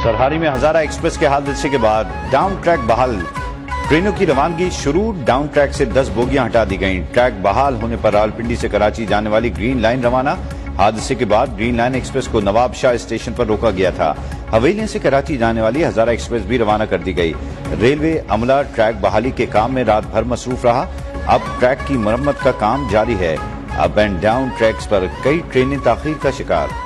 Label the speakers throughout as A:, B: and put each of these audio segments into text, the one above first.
A: سرہاری میں ہزارہ ایکسپریس کے حادثے کے بعد ڈاؤن ٹریک بحال، ٹرینوں کی روانگی شروع، ڈاؤن ٹریک سے 10 بوگیاں ہٹا دی گئیں۔ ٹریک بحال ہونے پر راولپنڈی سے کراچی جانے والی گرین لائن روانہ۔ حادثے کے بعد گرین لائن ایکسپریس کو نواب شاہ اسٹیشن پر روکا گیا تھا۔ حویلیوں سے کراچی جانے والی ہزارہ ایکسپریس بھی روانہ کر دی گئی۔ ریلوے عملہ ٹریک بحالی کے کام میں رات بھر مصروف رہا۔ اب ٹریک کی مرمت کا کام جاری ہے۔ اپ اینڈ ڈاؤن ٹریکس پر کئی ٹرینیں تاخیر کا شکار۔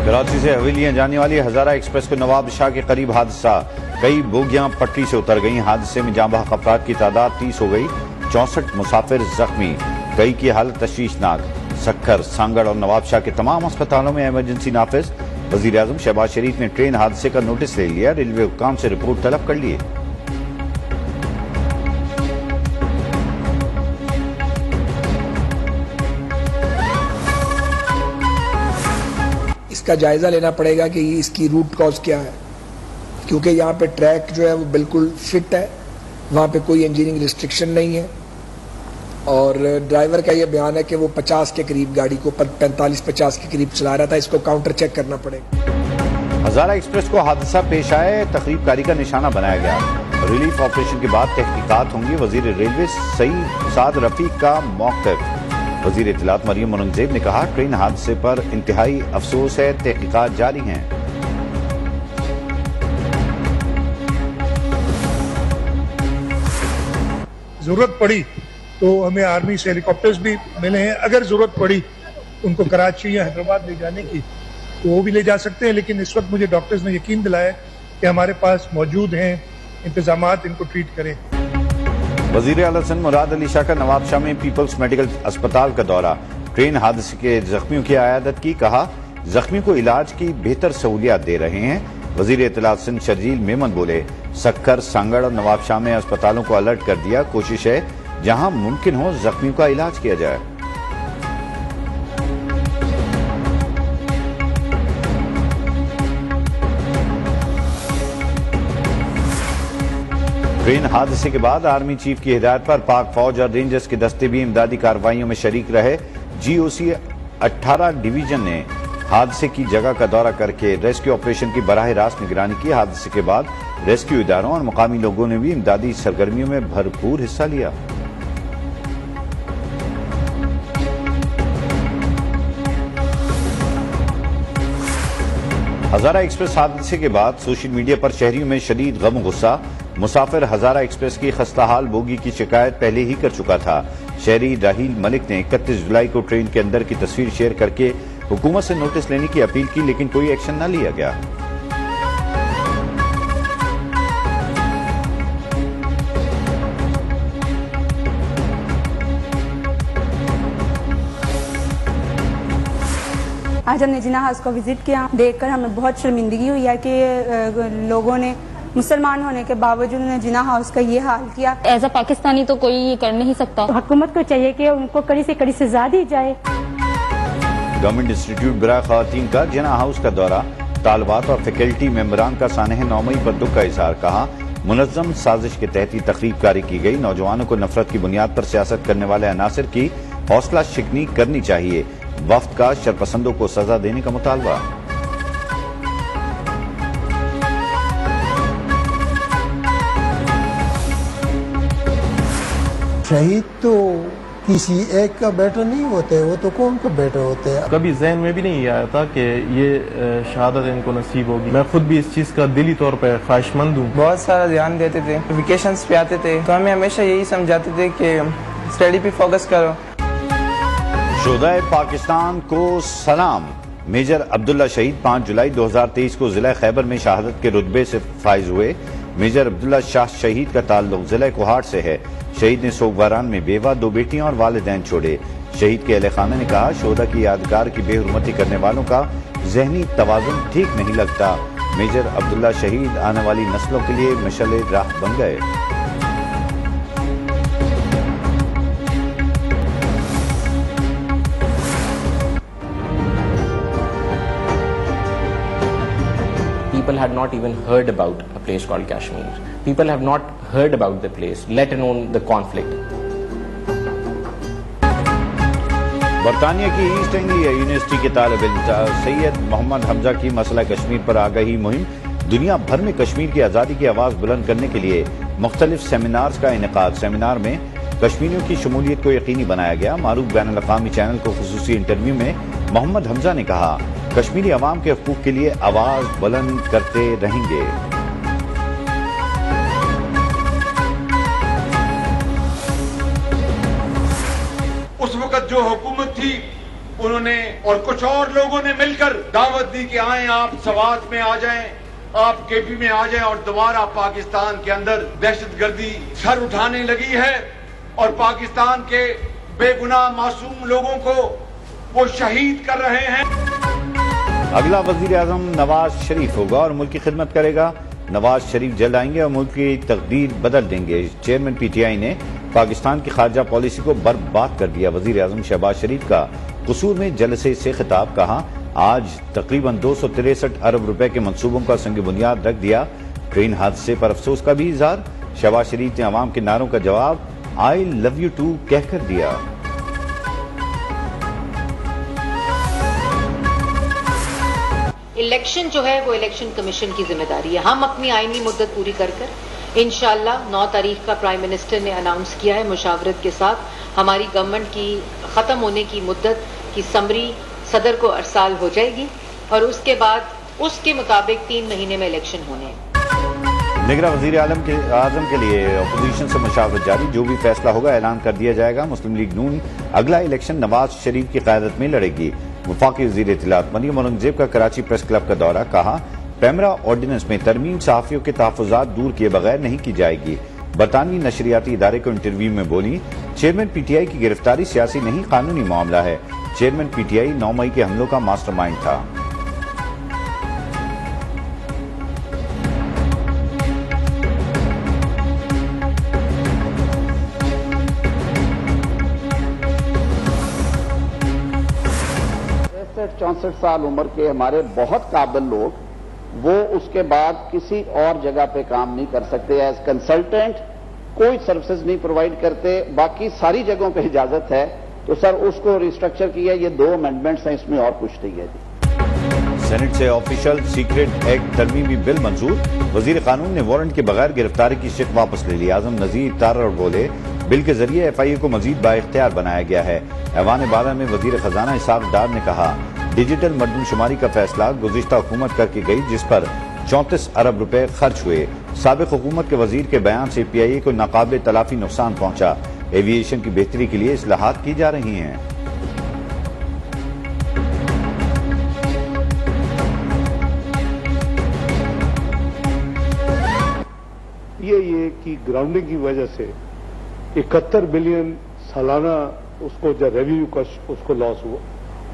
A: کراچی سے حویلیاں جانے والی ہزارہ ایکسپریس کو نواب شاہ کے قریب حادثہ، کئی بوگیاں پٹری سے اتر گئیں۔ حادثے میں جاں بحق افراد کی تعداد 30 ہو گئی، 64 مسافر زخمی، کئی کی حالت تشویشناک۔ سکھر، سانگڑ اور نواب شاہ کے تمام اسپتالوں میں ایمرجنسی نافذ۔ وزیر اعظم شہباز شریف نے ٹرین حادثے کا نوٹس لے لیا، ریلوے حکام سے رپورٹ طلب کر لیے۔
B: اس کا جائزہ لینا پڑے گا کہ اس کی روٹ کاز کیا ہے، کیونکہ یہاں پہ ٹریک جو ہے وہ بالکل فٹ ہے، وہاں پہ کوئی انجینئرنگ ریسٹرکشن نہیں ہے، اور ڈرائیور کا یہ بیان ہے کہ وہ 50 کے قریب گاڑی کو 45-50 کے قریب چلا رہا تھا۔ اس کو کاؤنٹر چیک کرنا پڑے گا۔
A: ہزارہ ایکسپریس کو حادثہ پیش آئے، تخریب کاری کا نشانہ بنایا گیا۔ ریلیف آپریشن کے بعد تحقیقات ہوں گی، وزیر ریلوے سعد رفیق کا موقف۔ وزیر اطلاعات مریم اورنگزیب نے کہا، ٹرین حادثے پر انتہائی افسوس ہے، تحقیقات جاری ہیں۔
C: ضرورت پڑی تو ہمیں آرمی سے ہیلی کاپٹرز بھی ملے ہیں، اگر ضرورت پڑی ان کو کراچی یا حیدرآباد لے جانے کی تو وہ بھی لے جا سکتے ہیں، لیکن اس وقت مجھے ڈاکٹرز نے یقین دلایا کہ ہمارے پاس موجود ہیں انتظامات ان کو ٹریٹ کریں۔
A: وزیر اعلیٰ سندھ مراد علی شاہ کا نواب شاہ میں پیپلز میڈیکل اسپتال کا دورہ، ٹرین حادثے کے زخمیوں کی عیادت کی، کہا زخمیوں کو علاج کی بہتر سہولیات دے رہے ہیں۔ وزیر اطلاعات سندھ شرجیل میمن بولے، سکھر، سانگڑ اور نواب شاہ میں اسپتالوں کو الرٹ کر دیا، کوشش ہے جہاں ممکن ہو زخمیوں کا علاج کیا جائے۔ ٹرین حادثے کے بعد آرمی چیف کی ہدایت پر پاک فوج اور رینجرز کے دستے بھی امدادی کارروائیوں میں شریک رہے۔ جی او سی 18 ڈویژن نے حادثے کی جگہ کا دورہ کر کے ریسکیو آپریشن کی براہ راست نگرانی کی۔ حادثے کے بعد ریسکیو اداروں اور مقامی لوگوں نے بھی امدادی سرگرمیوں میں بھرپور حصہ لیا۔ ہزارہ ایکسپریس حادثے کے بعد سوشل میڈیا پر شہریوں میں شدید غم و غصہ۔ مسافر ہزارہ ایکسپریس کی خستہ حال بوگی کی شکایت پہلے ہی کر چکا تھا۔ شہری راہیل ملک نے 31 جولائی کو ٹرین کے اندر کی تصویر شیئر کر کے حکومت سے نوٹس لینے کی اپیل کی، لیکن کوئی ایکشن نہ لیا گیا۔
D: آج ہم نے جناح ہاؤس کو وزٹ کیا، دیکھ کر ہمیں بہت شرمندگی ہوئی ہے کہ لوگوں نے مسلمان ہونے کے باوجود انہوں نے جناح ہاؤس کا یہ حال کیا۔
E: ایز اے پاکستانی تو کوئی یہ کر نہیں سکتا۔
D: حکومت کو چاہیے کہ ان کو کڑی سے کڑی سزا دی جائے۔
A: گورنمنٹ انسٹیٹیوٹ برائے خواتین کا جناح ہاؤس کا دورہ، طالبات اور فیکلٹی ممبران کا سانحہ 9 مئی پر دکھ کا اظہار، کہا منظم سازش کے تحت تخریب کاری کی گئی، نوجوانوں کو نفرت کی بنیاد پر سیاست کرنے والے عناصر کی حوصلہ شکنی کرنی چاہیے، وفد کا شرپسندوں کو سزا دینے کا مطالبہ۔
F: شہید تو کسی ایک کا بیٹا نہیں ہوتے، وہ تو قوم کا بیٹا ہوتے ہیں۔
G: کبھی ذہن میں بھی نہیں آیا تھا کہ یہ شہادت ان کو نصیب ہوگی۔ میں خود بھی اس چیز کا دلی طور پہ خواہش مند ہوں۔
H: بہت سارا دھیان دیتے تھے، ویکیشنز پہ آتے تھے تو ہمیں ہمیشہ یہی سمجھاتے تھے کہ اسٹڈی پہ فوکس کرو۔
A: شہدائے پاکستان کو سلام۔ میجر عبداللہ شہید 5 جولائی 2023 کو ضلع خیبر میں شہادت کے رتبے سے فائز ہوئے۔ میجر عبداللہ شاہ شہید کا تعلق ضلع کوہاٹ سے ہے۔ شہید نے سوگواران میں بیوہ، 2 بیٹیاں اور والدین چھوڑے۔ شہید کے اہل خانہ نے کہا شہداء کی یادگار کی بے حرمتی کرنے والوں کا ذہنی توازن ٹھیک نہیں لگتا. میجر عبداللہ شہید آنے والی نسلوں کے لیے مشعل راہ بن گئے.
I: People had not even heard about a place called Kashmir. People have not heard about the place, let alone the conflict.
A: برطانیہ کی ایسٹ انگلیا یونیورسٹی کے طالب علم سید محمد حمزہ کی مسئلہ کشمیر پر آگاہی مہم. دنیا بھر میں کشمیر کی آزادی کی آواز بلند کرنے کے لیے مختلف سیمینارز کا انعقاد. سیمینار میں کشمیریوں کی شمولیت کو یقینی بنایا گیا. معروف بین الاقوامی چینل کو خصوصی انٹرویو میں محمد حمزہ نے کہا کشمیری عوام کے حقوق کے لیے آواز بلند کرتے رہیں گے.
J: اس وقت جو حکومت تھی انہوں نے اور کچھ اور لوگوں نے مل کر دعوت دی کہ آئیں آپ سوات میں آ جائیں, آپ کے پی میں آ جائیں, اور دوبارہ پاکستان کے اندر دہشت گردی سر اٹھانے لگی ہے اور پاکستان کے بے گناہ معصوم لوگوں کو وہ شہید کر رہے ہیں.
A: اگلا وزیر اعظم نواز شریف ہوگا اور ملک کی خدمت کرے گا. نواز شریف جلد آئیں گے اور ملک کی تقدیر بدل دیں گے. چیئرمین پی ٹی آئی نے پاکستان کی خارجہ پالیسی کو برباد کر دیا. وزیر اعظم شہباز شریف کا قصور میں جلسے سے خطاب. کہا آج تقریباً 263 ارب روپے کے منصوبوں کا سنگ بنیاد رکھ دیا. ٹرین حادثے پر افسوس کا بھی اظہار. شہباز شریف نے عوام کے نعروں کا جواب آئی لو یو ٹو کہہ کر دیا.
K: الیکشن جو ہے وہ الیکشن کمیشن کی ذمہ داری ہے. ہم اپنی آئینی مدت پوری کر انشاءاللہ 9 تاریخ کا پرائم منسٹر نے اناؤنس کیا ہے مشاورت کے ساتھ ہماری گورنمنٹ کی ختم ہونے کی مدت کی سمری صدر کو ارسال ہو جائے گی اور اس کے بعد اس کے مطابق 3 مہینے میں الیکشن ہونے ہیں.
A: نگراں وزیر اعظم کے لیے اپوزیشن سے مشاورت جاری. جو بھی فیصلہ ہوگا اعلان کر دیا جائے گا. مسلم لیگ نون اگلا الیکشن نواز شریف کی قیادت میں لڑے گی. وفاقی وزیر اطلاعات مریم اورنگزیب کا کراچی پریس کلب کا دورہ. کہا پیمرا آرڈیننس میں ترمیم صحافیوں کے تحفظات دور کیے بغیر نہیں کی جائے گی. برطانوی نشریاتی ادارے کو انٹرویو میں بولی چیئرمین پی ٹی آئی کی گرفتاری سیاسی نہیں قانونی معاملہ ہے. چیئرمین پی ٹی آئی 9 مئی کے حملوں کا ماسٹر مائنڈ تھا.
L: چونسٹھ سال عمر کے ہمارے بہت قابل لوگ وہ اس کے بعد کسی اور جگہ پہ کام نہیں کر سکتے. ایز کنسلٹنٹ کوئی سروسز نہیں پرووائڈ کرتے, باقی ساری جگہوں پہ اجازت ہے. تو سر اس کو ریسٹرکچر کیا. یہ 2 امینڈمنٹس ہیں, اس میں اور کچھ نہیں ہے.
A: سینٹ سے آفیشل سیکریٹ ایکٹ ترمیمی بل منظور. وزیر قانون نے وارنٹ کے بغیر گرفتاری کی شک واپس لے لی. اعظم نذیر تارڑ بولے بل کے ذریعے ایف آئی اے کو مزید بااختیار بنایا گیا ہے. ایوان بالا میں وزیر خزانہ اسحاق ڈار نے کہا ڈیجیٹل مردم شماری کا فیصلہ گزشتہ حکومت کر کے گئی جس پر 34 ارب روپے خرچ ہوئے. سابق حکومت کے وزیر کے بیان سے پی آئی اے کو ناقابل تلافی نقصان پہنچا. ایویشن کی بہتری کے لیے اصلاحات کی جا رہی ہیں.
M: یہ کی گراؤنڈنگ کی وجہ سے 71 بلین سالانہ اس کو جو ریونیو کا اس کو لاس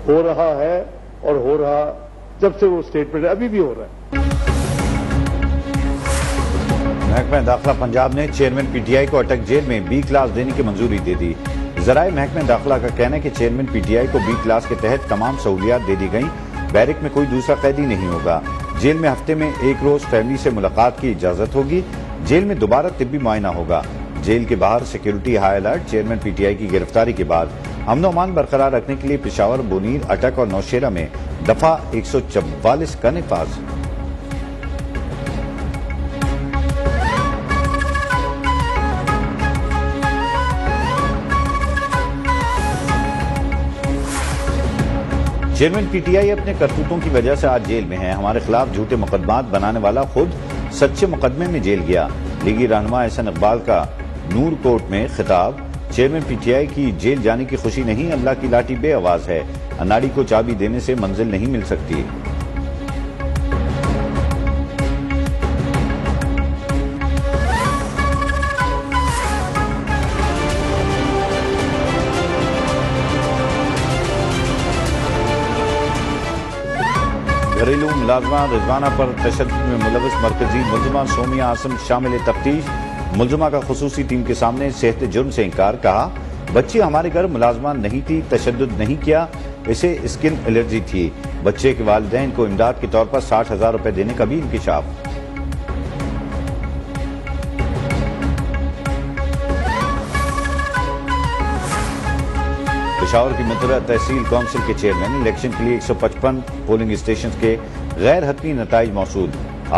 M: ہو رہا ہے اور ہو رہا جب سے وہ اسٹیٹمنٹ ابھی بھی ہو رہا ہے.
A: محکمہ داخلہ پنجاب نے چیئرمین پی ٹی آئی کو اٹک جیل میں B کلاس دینے کی منظوری دے دی. ذرائع محکمہ داخلہ کا کہنا ہے کہ چیئرمین پی ٹی آئی کو B کلاس کے تحت تمام سہولیات دے دی گئیں. بیرک میں کوئی دوسرا قیدی نہیں ہوگا. جیل میں ہفتے میں 1 روز فیملی سے ملاقات کی اجازت ہوگی. جیل میں دوبارہ طبی معائنہ ہوگا. جیل کے باہر security high alert. Chairman P T I کی گرفتاری کے بعد امن و امان برقرار رکھنے کے لیے پشاور, بونیر, اٹک اور نوشیرہ میں دفعہ 144 کا نفاذ. چیئرمین پی ٹی آئی اپنے کرتوتوں کی وجہ سے آج جیل میں ہیں. ہمارے خلاف جھوٹے مقدمات بنانے والا خود سچے مقدمے میں جیل گیا. لیگی رہنما احسن اقبال کا نور کوٹ میں خطاب. چیئرمین پی ٹی آئی کی جیل جانے کی خوشی نہیں, اللہ کی لاٹھی بے آواز ہے. اناڑی کو چابی دینے سے منزل نہیں مل سکتی. گھریلو ملازمہ رضوانہ پر تشدد میں ملوث مرکزی ملزمہ سومیہ عاصم شامل تفتیش، ملزمہ کا خصوصی ٹیم کے سامنے صحت جرم سے انکار، کہا بچی ہمارے گھر ملازمہ نہیں تھی، تشدد نہیں کیا، اسے اسکن الرجی تھی۔ بچے کے والدین کو امداد کے طور پر 60,000 روپے دینے کا بھی انکشاف۔ پشاور کی متحدہ تحصیل کونسل کے چیئرمین، الیکشن کے لیے 155 پولنگ اسٹیشنز کے غیر حتمی نتائج موصول۔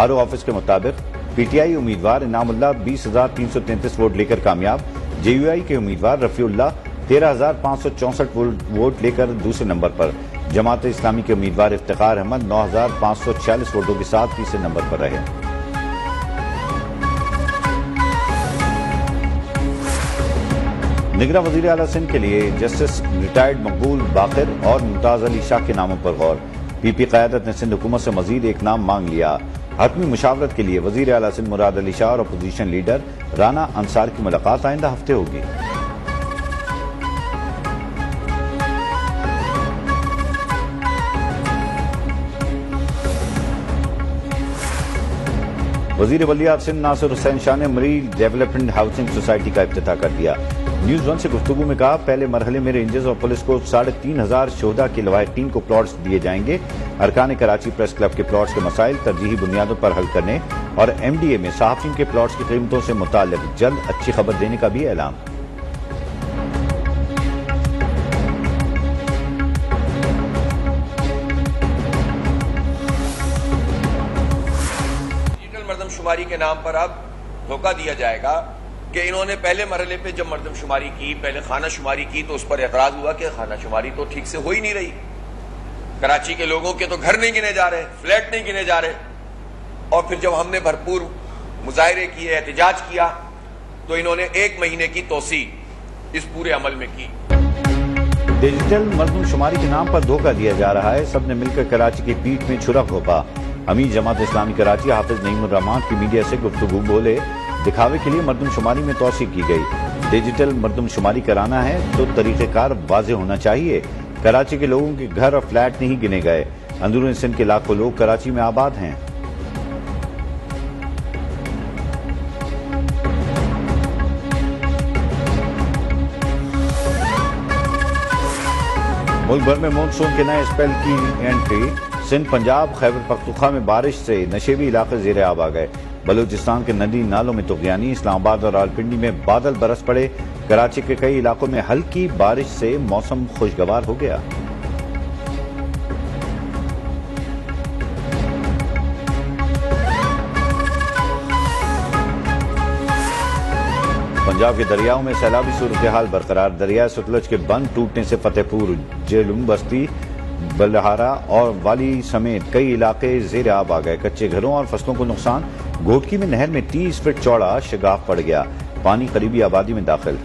A: آر او آفس کے مطابق پی ٹی آئی امیدوار انعام اللہ 20,333 ووٹ لے کر کامیاب، جے یو آئی کے امیدوار رفیع اللہ 13,564 ووٹ لے کر دوسرے نمبر پر، جماعت اسلامی کے امیدوار افتخار احمد 9,546 ووٹوں کے ساتھ تیسرے نمبر پر رہے۔ نگراں وزیر اعلیٰ سندھ کے لیے جسٹس ریٹائرڈ مقبول باقر اور ممتاز علی شاہ کے ناموں پر غور، پی پی قیادت نے سندھ حکومت سے مزید ایک نام مانگ لیا۔ حتمی مشاورت کے لیے وزیر اعلیٰ سندھ مراد علی شاہ اور اپوزیشن لیڈر رانا انصار کی ملاقات آئندہ ہفتے ہوگی۔ وزیر ولیعہد سندھ ناصر حسین شاہ نے مریل ڈیولپمنٹ ہاؤسنگ سوسائٹی کا افتتاح کر دیا۔ نیوز ون سے گفتگو میں کہا پہلے مرحلے میں رینجرز اور پولیس کو 3,500 شہداء کے لواحقین کو پلاٹس دیے جائیں گے۔ ارکان کراچی پریس کلب کے پلاٹس کے مسائل ترجیحی بنیادوں پر حل کرنے اور ایم ڈی اے میں صحافیوں کے پلاٹس کی قیمتوں سے متعلق جلد اچھی خبر دینے کا بھی اعلان۔
N: مردم شماری کے نام پر اب دھوکہ دیا جائے گا کہ انہوں نے پہلے مرحلے پہ جب مردم شماری کی، پہلے خانہ شماری کی، تو اس پر اعتراض ہوا کہ خانہ شماری تو ٹھیک سے ہو ہی نہیں رہی، کراچی کے لوگوں کے تو گھر نہیں گنے جا رہے، فلیٹ نہیں گنے جا رہے۔ اور پھر جب ہم نے بھرپور مظاہرے کیے، احتجاج کیا، تو انہوں نے 1 مہینے کی توسیع اس پورے عمل میں کی۔
A: ڈیجیٹل مردم شماری کے نام پر دھوکہ دیا جا رہا ہے، سب نے مل کر کراچی کی پیٹھ میں چھرا گھونپا۔ امیر جماعت اسلامی کراچی حافظ نعیم الرحمان کی میڈیا سے گفتگو، بولے دکھاوے کے لیے مردم شماری میں توسیع کی گئی، ڈیجیٹل مردم شماری کرانا ہے تو طریقہ کار واضح ہونا چاہیے۔ کراچی کے لوگوں کے گھر اور فلیٹ نہیں گنے گئے، اندرون سندھ کے لاکھوں لوگ کراچی میں آباد ہیں۔ ملک بھر میں مونسون کے نئے اسپیل کی انٹری، سندھ، پنجاب، خیبر پختونخوا میں بارش سے نشیبی علاقے زیر آب آ گئے، بلوچستان کے ندی نالوں میں طغیانی، اسلام آباد اور راولپنڈی میں بادل برس پڑے، کراچی کے کئی علاقوں میں ہلکی بارش سے موسم خوشگوار ہو گیا۔ پنجاب کے دریاؤں میں سیلابی صورتحال برقرار، دریائے ستلج کے بند ٹوٹنے سے فتح پور، جہلم، بستی، بلہارا اور والی سمیت کئی علاقے زیر آب آ گئے، کچے گھروں اور فصلوں کو نقصان، گھوٹکی میں نہر میں 30 فٹ چوڑا شگاف پڑ گیا، پانی قریبی آبادی میں داخل۔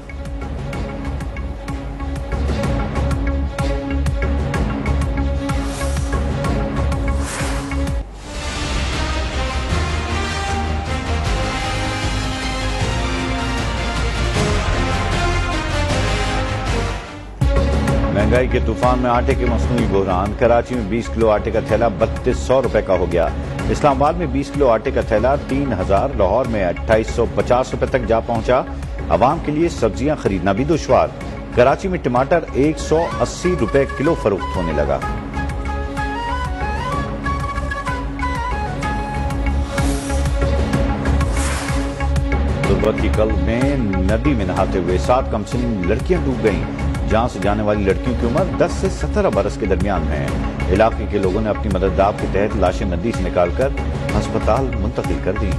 A: مہنگائی کے طوفان میں آٹے کے مصنوعی بحران، کراچی میں 20 کلو آٹے کا تھیلا 3200 روپے کا ہو گیا، اسلام آباد میں 20 کلو آٹے کا تھیلا 3000، لاہور میں 2850 روپے تک جا پہنچا۔ عوام کے لیے سبزیاں خریدنا بھی دشوار، کراچی میں ٹماٹر 180 روپے کلو فروخت ہونے لگا۔ تربت کی قلب میں ندی میں نہاتے ہوئے 7 کمسن لڑکیاں ڈوب گئیں، جہاں سے جانے والی لڑکیوں کی عمر 10 سے 17 برس کے درمیان ہے۔ علاقے کے لوگوں نے اپنی مدد داب کے تحت لاشیں ندی سے نکال کر ہسپتال منتقل کر دی۔